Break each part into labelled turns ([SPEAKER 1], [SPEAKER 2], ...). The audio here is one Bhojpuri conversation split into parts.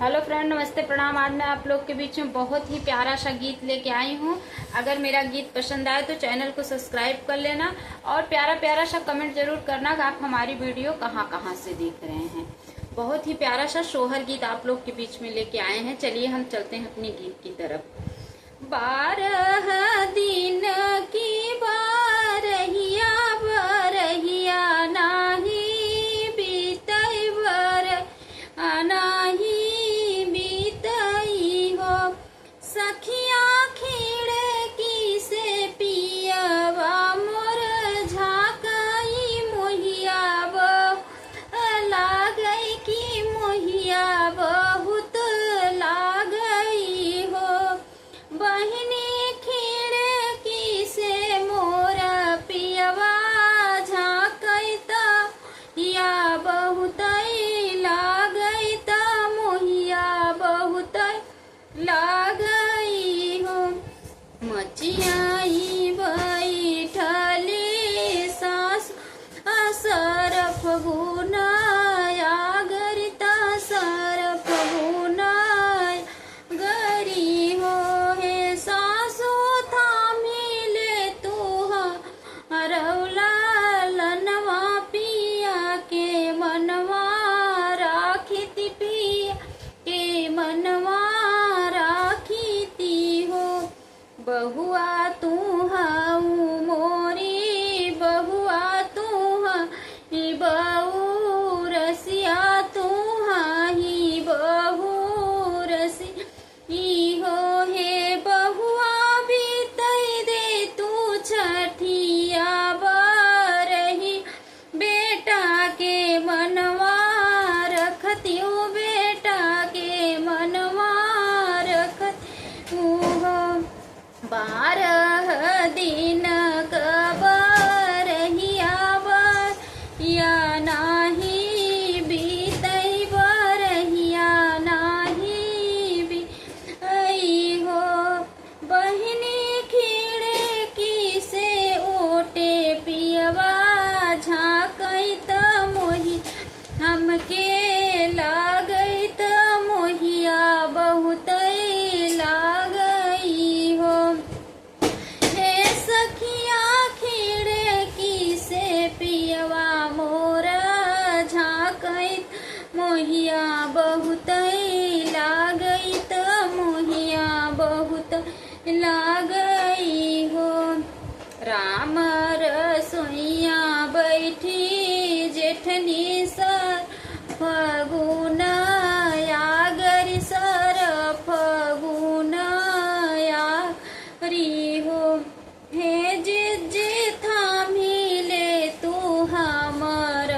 [SPEAKER 1] हेलो फ्रेंड, नमस्ते, प्रणाम। आज मैं आप लोग के बीच में बहुत ही प्यारा सा गीत लेके आई हूँ। अगर मेरा गीत पसंद आए तो चैनल को सब्सक्राइब कर लेना और प्यारा प्यारा सा कमेंट जरूर करना कि आप हमारी वीडियो कहाँ कहाँ से देख रहे हैं। बहुत ही प्यारा सा सोहर गीत आप लोग के बीच में लेके आए हैं। चलिए हम चलते हैं अपनी गीत की तरफ। 12 दिन की बारहिया बरहिया नाही बीतई बर नाही सखिया खिड़की से पियवा मोर झाकई मोहिया लागई की मोहिया बहुत लागई हो। बहिनी खिड़की से मोर पियवा झाकई त या बहुत लागई त मोहिया बहुत लागई हो। मचियाई बैठली सास असर फगुनाया गरिता सर फगुनाय गरी हो। हे सासु थामिले तू हरौला लनवा पिया के मनवा राखिति पिया के मनवा बहुआ तू हाऊ मोरी बहुआ तू ही बहु रसिया तू ही बहु रसी हो। हे बहुआ बीतई दे तू छठिया बरही बेटा के मनवा रखती हूँ बेटा के मनवा रखती हूँ। 12 दिन कबरहिया बरहिया नाही बीतई बरहिया नाही बीतई हो। बहिनी खिड़की से ओटे पियवा झाकई त मोही हमके लागई त मोहिया बहुत लागई हो। हे सखिया खिड़की से पियवा मोर झाकई मोहिया बहुत लागई त मोहिया बहुत लागई हो। राम रसोइया बैठी जेठनी सर फगुनाया गरी सर फगुनाया री हो। हे जे थामिले तू हमर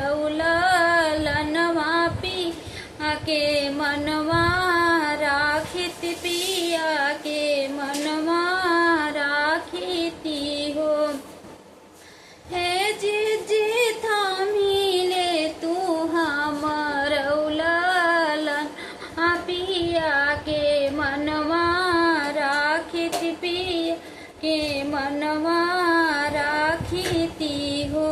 [SPEAKER 1] लनवा पिया के मनवा राखित पिया के मनवा राखिती हो। हे जे थामिले तू हमर लनवा पिया के मनवा राखित पिया के मनवा राखिती हो।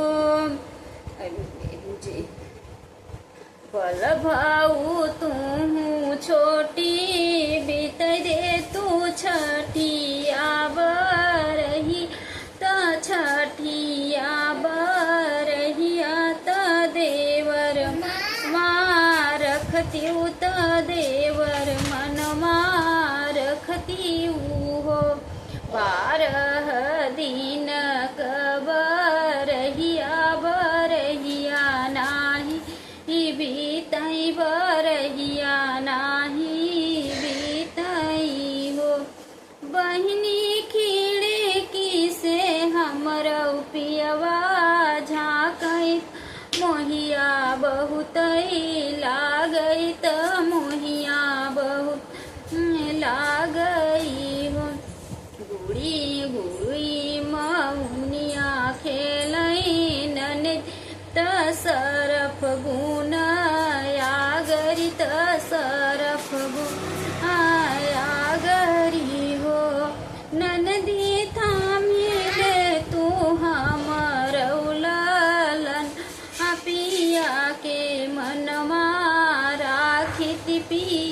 [SPEAKER 1] बल भाऊ तू छोटी बीत दे तू छठिया बरही त छठिया बरहिया त देवर रखती त देवर मनवा रखती हो। 12 दिन कबरहिया बरहिया नाही बीतई बरहिया नाही बीतई हो। बहिनी खिड़की से हमर पियवा झाकई मोहिया बहुत लागई त मोहिया बहुत लागई हो। गुड़ी गुड़ी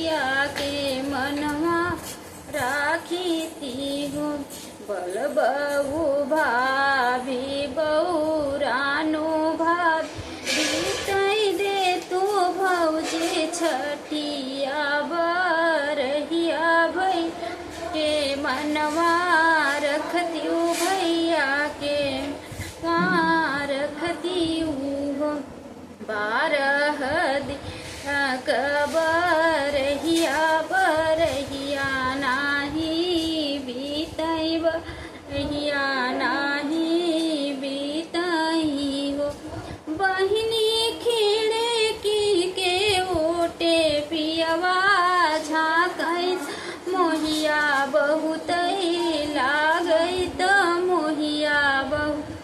[SPEAKER 1] भैया के मनवा राखी हो। बल बहू भाभी बौरानो भाभी बीतई दे तू भौजी छठिया बरहिया भई के मनवा रखती भैया के रखती हो। 12 बरहिया बरहिया नाही बीतई बरहिया नाही बीतई हो। बहिनी खिड़की के ओटे पियवा झाँकई मोहिया बहुत लागई त मोहिया बहुत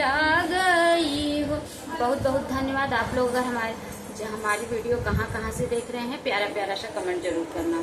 [SPEAKER 1] लागई हो। बहुत बहुत धन्यवाद। आप लोग अगर हमारी वीडियो कहाँ से देख रहे हैं, प्यारा प्यारा सा कमेंट जरूर करना।